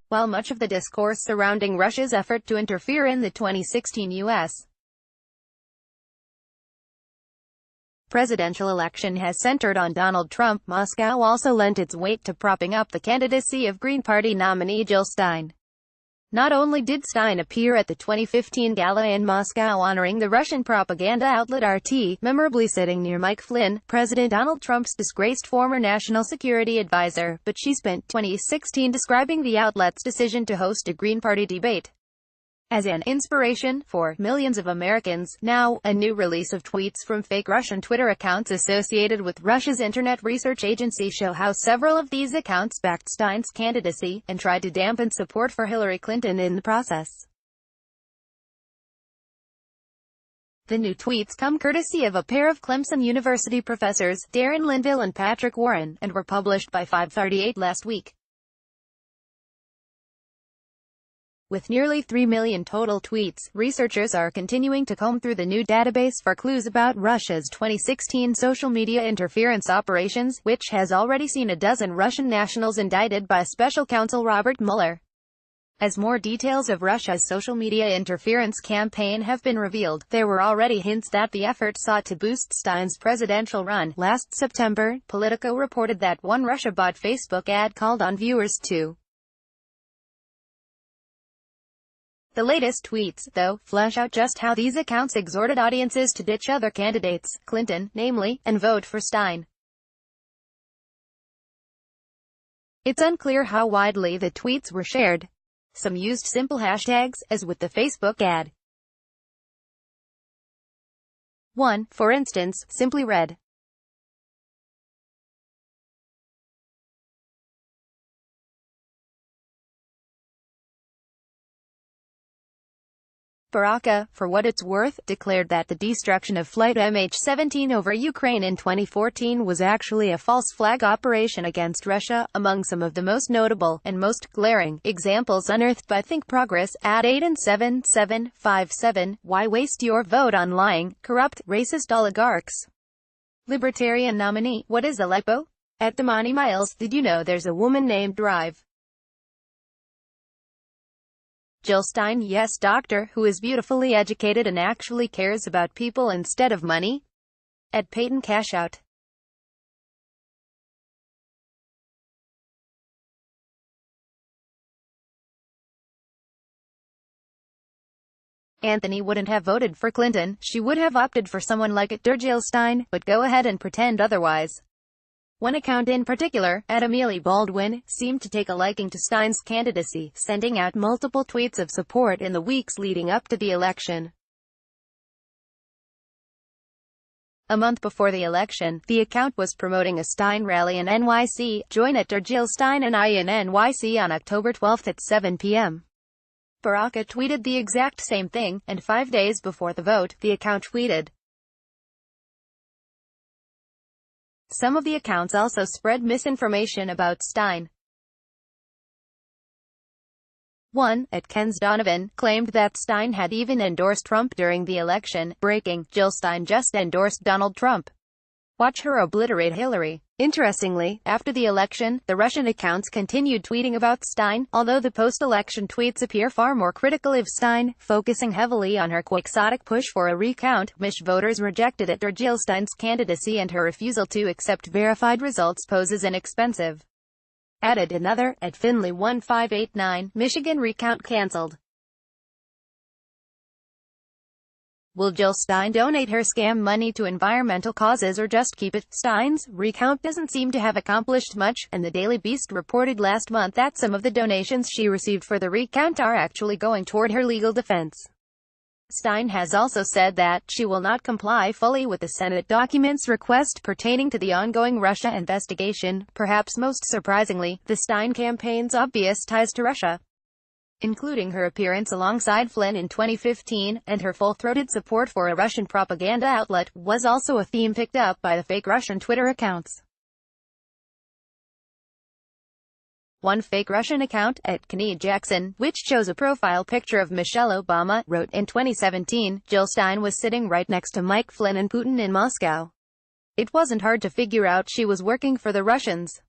while much of the discourse surrounding Russia's effort to interfere in the 2016 U.S. presidential election has centered on Donald Trump, Moscow also lent its weight to propping up the candidacy of Green Party nominee Jill Stein. Not only did Stein appear at the 2015 gala in Moscow honoring the Russian propaganda outlet RT, memorably sitting near Mike Flynn, President Donald Trump's disgraced former national security advisor, but she spent 2016 describing the outlet's decision to host a Green Party debate as an inspiration for millions of Americans. Now, a new release of tweets from fake Russian Twitter accounts associated with Russia's internet research agency show how several of these accounts backed Stein's candidacy, and tried to dampen support for Hillary Clinton in the process. The new tweets come courtesy of a pair of Clemson University professors, Darren Linville and Patrick Warren, and were published by 538 last week. With nearly 3 million total tweets, researchers are continuing to comb through the new database for clues about Russia's 2016 social media interference operations, which has already seen a dozen Russian nationals indicted by special counsel Robert Mueller. As more details of Russia's social media interference campaign have been revealed, there were already hints that the effort sought to boost Stein's presidential run. Last September, Politico reported that one Russia-bought Facebook ad called on viewers to The latest tweets, though, flesh out just how these accounts exhorted audiences to ditch other candidates, Clinton, namely, and vote for Stein. It's unclear how widely the tweets were shared. Some used simple hashtags, as with the Facebook ad. One, for instance, simply read, Baraka, for what it's worth, declared that the destruction of Flight MH17 over Ukraine in 2014 was actually a false flag operation against Russia. Among some of the most notable, and most glaring, examples unearthed by Think Progress, at 8 and 7757, why waste your vote on lying, corrupt, racist oligarchs? Libertarian nominee, what is a lipo? At Damani Miles, did you know there's a woman named Drive? Jill Stein, yes doctor, who is beautifully educated and actually cares about people instead of money? At Peyton Cashout. Anthony wouldn't have voted for Clinton, she would have opted for someone like Jill Stein, but go ahead and pretend otherwise. One account in particular, at Amelie Baldwin, seemed to take a liking to Stein's candidacy, sending out multiple tweets of support in the weeks leading up to the election. A month before the election, the account was promoting a Stein rally in NYC. Join at Jill Stein and I in NYC on October 12 at 7 p.m. Baraka tweeted the exact same thing, and 5 days before the vote, the account tweeted. Some of the accounts also spread misinformation about Stein. One, at Ken's Donovan, claimed that Stein had even endorsed Trump during the election. Breaking, Jill Stein just endorsed Donald Trump. Watch her obliterate Hillary. Interestingly, after the election, the Russian accounts continued tweeting about Stein, although the post-election tweets appear far more critical of Stein, focusing heavily on her quixotic push for a recount. Mish voters rejected it. Jill Stein's candidacy and her refusal to accept verified results poses an expensive. Added another, at Finley 1589, Michigan recount cancelled. Will Jill Stein donate her scam money to environmental causes or just keep it? Stein's recount doesn't seem to have accomplished much, and the Daily Beast reported last month that some of the donations she received for the recount are actually going toward her legal defense. Stein has also said that she will not comply fully with the Senate documents request pertaining to the ongoing Russia investigation. Perhaps most surprisingly, the Stein campaign's obvious ties to Russia, including her appearance alongside Flynn in 2015, and her full-throated support for a Russian propaganda outlet, was also a theme picked up by the fake Russian Twitter accounts. One fake Russian account, at Kenny Jackson, which shows a profile picture of Michelle Obama, wrote, in 2017, Jill Stein was sitting right next to Mike Flynn and Putin in Moscow. It wasn't hard to figure out she was working for the Russians.